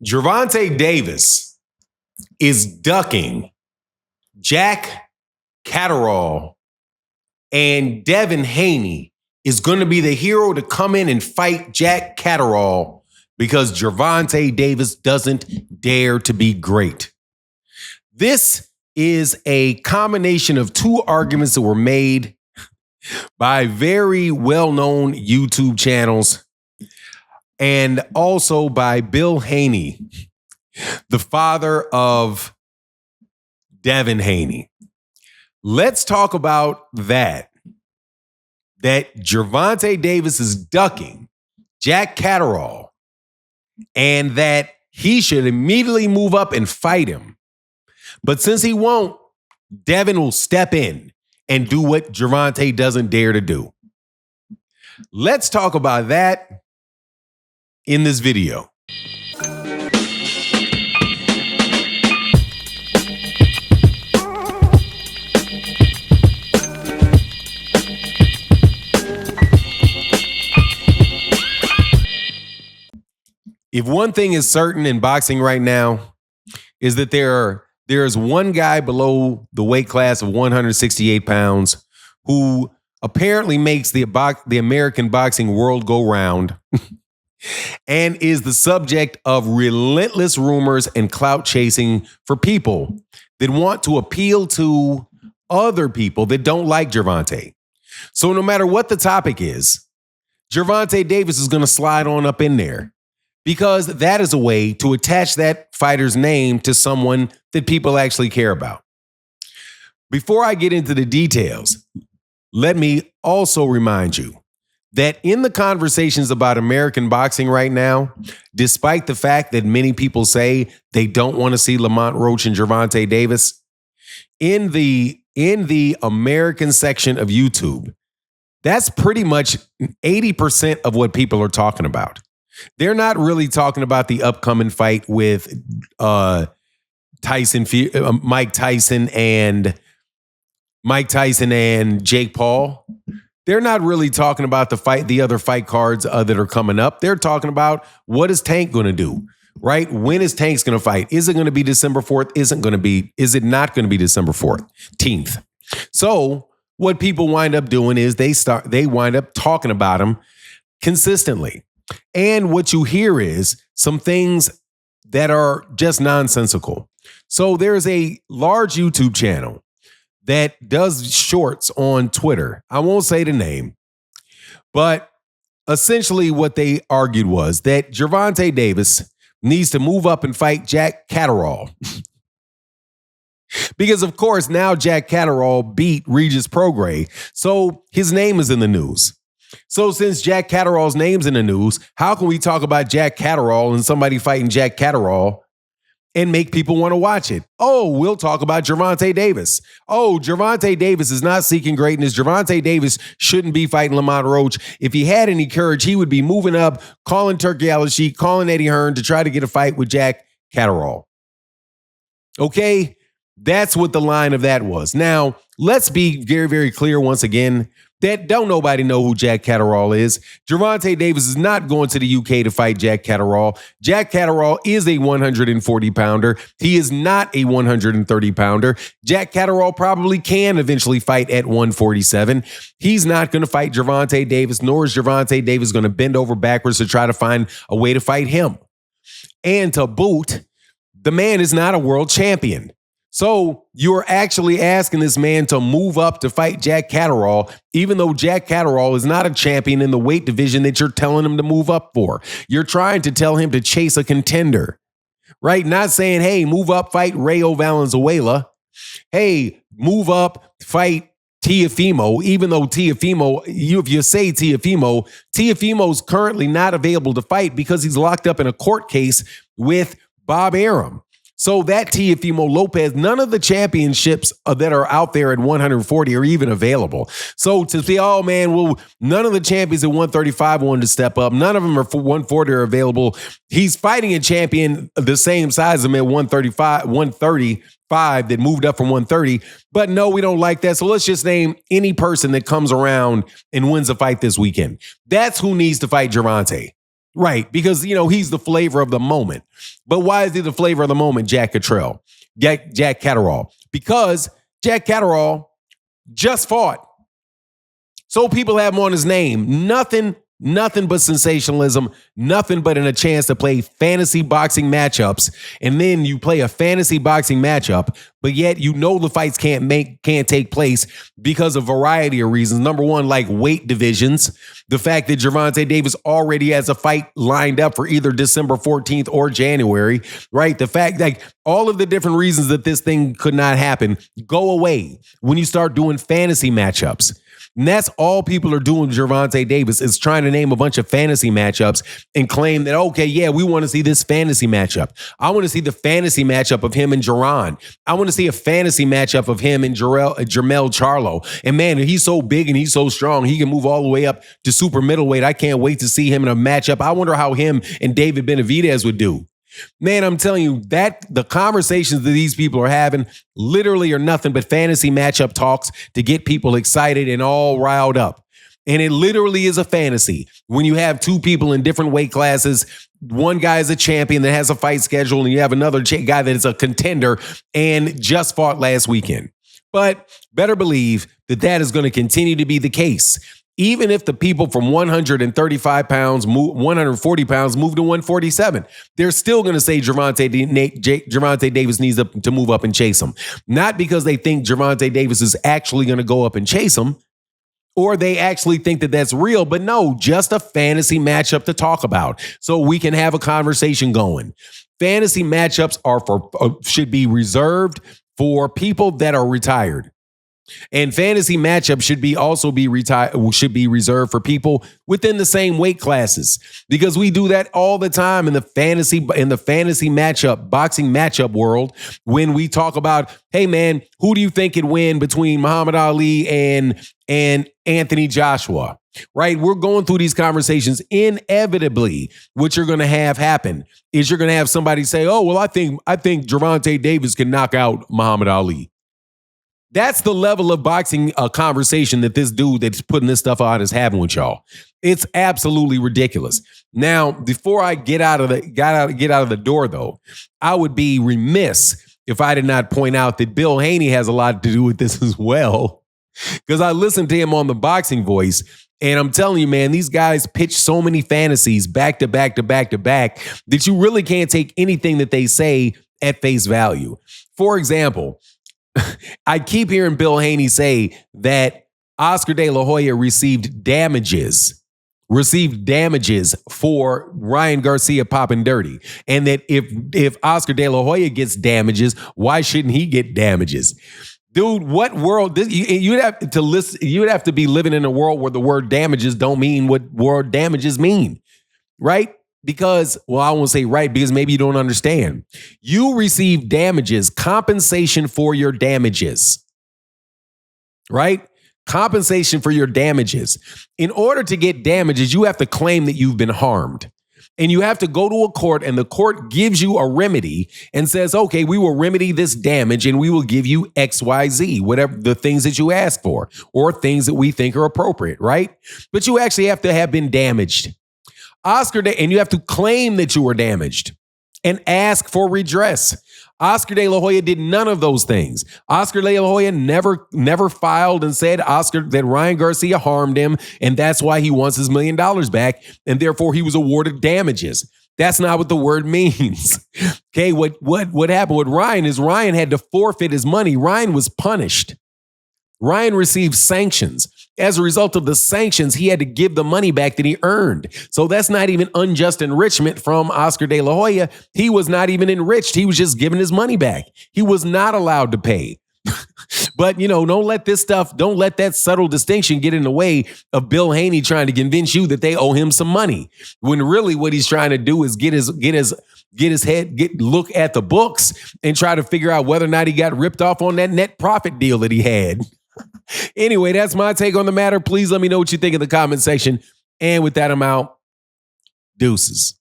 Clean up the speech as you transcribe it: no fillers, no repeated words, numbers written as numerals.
Gervonta Davis is ducking Jack Catterall, and Devin Haney is going to be the hero to come in and fight Jack Catterall because Gervonta Davis doesn't dare to be great. This is a combination of two arguments that were made by very well-known YouTube channels and also by Bill Haney, the father of Devin Haney. Let's talk about that Gervonta Davis is ducking Jack Catterall and that he should immediately move up and fight him. But since he won't, Devin will step in and do what Gervonta doesn't dare to do. Let's talk about that in this video. If one thing is certain in boxing right now is that there's one guy below the weight class of 168 pounds who apparently makes the American boxing world go round and is the subject of relentless rumors and clout chasing for people that want to appeal to other people that don't like Gervonta. So no matter what the topic is, Gervonta Davis is going to slide on up in there, because that is a way to attach that fighter's name to someone that people actually care about. Before I get into the details, let me also remind you that in the conversations about American boxing right now, despite the fact that many people say they don't want to see Lamont Roach and Gervonta Davis, in the American section of YouTube, that's pretty much 80% of what people are talking about. They're not really talking about the upcoming fight with Mike Tyson and Jake Paul. They're not really talking about the other fight cards that are coming up. They're talking about what is Tank going to do, right? When is Tank's going to fight? Is it going to be December 4th? Is it not going to be December 14th? So what people wind up doing is they wind up talking about him consistently. And what you hear is some things that are just nonsensical. So there's a large YouTube channel that does shorts on Twitter. I won't say the name, but essentially what they argued was that Gervonta Davis needs to move up and fight Jack Catterall. Because, of course, now Jack Catterall beat Regis Prograis, so his name is in the news. So since Jack Catterall's name's in the news, how can we talk about Jack Catterall and somebody fighting Jack Catterall and make people want to watch it? Oh, we'll talk about Gervonta Davis. Oh, Gervonta Davis is not seeking greatness. Gervonta Davis shouldn't be fighting Lamont Roach. If he had any courage, he would be moving up, calling Turki Alalshiek, calling Eddie Hearn to try to get a fight with Jack Catterall. Okay, that's what the line of that was. Now, let's be very, very clear once again that don't nobody know who Jack Catterall is. Gervonta Davis is not going to the UK to fight Jack Catterall. Jack Catterall is a 140-pounder. He is not a 130-pounder. Jack Catterall probably can eventually fight at 147. He's not going to fight Gervonta Davis, nor is Gervonta Davis going to bend over backwards to try to find a way to fight him. And to boot, the man is not a world champion. So you're actually asking this man to move up to fight Jack Catterall, even though Jack Catterall is not a champion in the weight division that you're telling him to move up for. You're trying to tell him to chase a contender, right? Not saying, hey, move up, fight Rayo Valenzuela. Hey, move up, fight Teofimo, even though Teofimo, if you say Teofimo's currently not available to fight because he's locked up in a court case with Bob Arum. So that Teofimo Lopez, none of the championships that are out there at 140 are even available. So to say, oh man, well, none of the champions at 135 wanted to step up. None of them are for 140 are available. He's fighting a champion the same size as him at 135 that moved up from 130. But no, we don't like that. So let's just name any person that comes around and wins a fight this weekend. That's who needs to fight Gervonta. Right, because, he's the flavor of the moment. But why is he the flavor of the moment, Jack Catterall? Because Jack Catterall just fought. So people have him on his name. Nothing but sensationalism, nothing but a chance to play fantasy boxing matchups. And then you play a fantasy boxing matchup, but yet the fights can't take place because of a variety of reasons. Number one, like weight divisions. The fact that Gervonta Davis already has a fight lined up for either December 14th or January, right? The fact, like, all of the different reasons that this thing could not happen go away when you start doing fantasy matchups. And that's all people are doing with Gervonta Davis, is trying to name a bunch of fantasy matchups and claim that, okay, yeah, we want to see this fantasy matchup. I want to see the fantasy matchup of him and Jerron. I want to see a fantasy matchup of him and Jermell Charlo. And man, he's so big and he's so strong, he can move all the way up to super middleweight. I can't wait to see him in a matchup. I wonder how him and David Benavidez would do. Man, I'm telling you, that the conversations that these people are having literally are nothing but fantasy matchup talks to get people excited and all riled up. And it literally is a fantasy when you have two people in different weight classes. One guy is a champion that has a fight schedule, and you have another guy that is a contender and just fought last weekend. But better believe that is going to continue to be the case. Even if the people from 135 pounds, 140 pounds move to 147, they're still going to say Gervonta Davis needs to move up and chase him. Not because they think Gervonta Davis is actually going to go up and chase him, or they actually think that that's real, but no, just a fantasy matchup to talk about so we can have a conversation going. Fantasy matchups should be reserved for people that are retired. And fantasy matchups should be reserved for people within the same weight classes, because we do that all the time in the fantasy matchup, boxing matchup world, when we talk about, hey man, who do you think could win between Muhammad Ali and Anthony Joshua? Right? We're going through these conversations. Inevitably, what you're going to have happen is you're going to have somebody say, oh, well, I think Gervonta Davis can knock out Muhammad Ali. That's the level of boxing conversation that this dude that's putting this stuff out is having with y'all. It's absolutely ridiculous. Now, before I get out of the door, though, I would be remiss if I did not point out that Bill Haney has a lot to do with this as well, because I listened to him on the Boxing Voice, and I'm telling you, man, these guys pitch so many fantasies back to back to back to back that you really can't take anything that they say at face value. For example, I keep hearing Bill Haney say that Oscar De La Hoya received damages for Ryan Garcia popping dirty. And that if Oscar De La Hoya gets damages, why shouldn't he get damages? Dude, what world? You'd have to be living in a world where the word damages don't mean what word damages mean, right? Because, well, I won't say right, because maybe you don't understand. You receive damages, compensation for your damages, right? Compensation for your damages. In order to get damages, you have to claim that you've been harmed. And you have to go to a court, and the court gives you a remedy and says, okay, we will remedy this damage and we will give you X, Y, Z, whatever the things that you ask for or things that we think are appropriate, right? But you actually have to have been damaged. And you have to claim that you were damaged and ask for redress. Oscar De La Hoya did none of those things. Oscar De La Hoya never filed and said that Ryan Garcia harmed him, and that's why he wants his $1 million back, and therefore he was awarded damages. That's not what the word means. Okay, what happened with Ryan is Ryan had to forfeit his money. Ryan was punished. Ryan received sanctions. As a result of the sanctions, he had to give the money back that he earned. So that's not even unjust enrichment from Oscar De La Hoya. He was not even enriched. He was just giving his money back. He was not allowed to pay. But, don't let that subtle distinction get in the way of Bill Haney trying to convince you that they owe him some money, when really what he's trying to do is look at the books and try to figure out whether or not he got ripped off on that net profit deal that he had. Anyway, that's my take on the matter. Please let me know what you think in the comment section. And with that, I'm out. Deuces.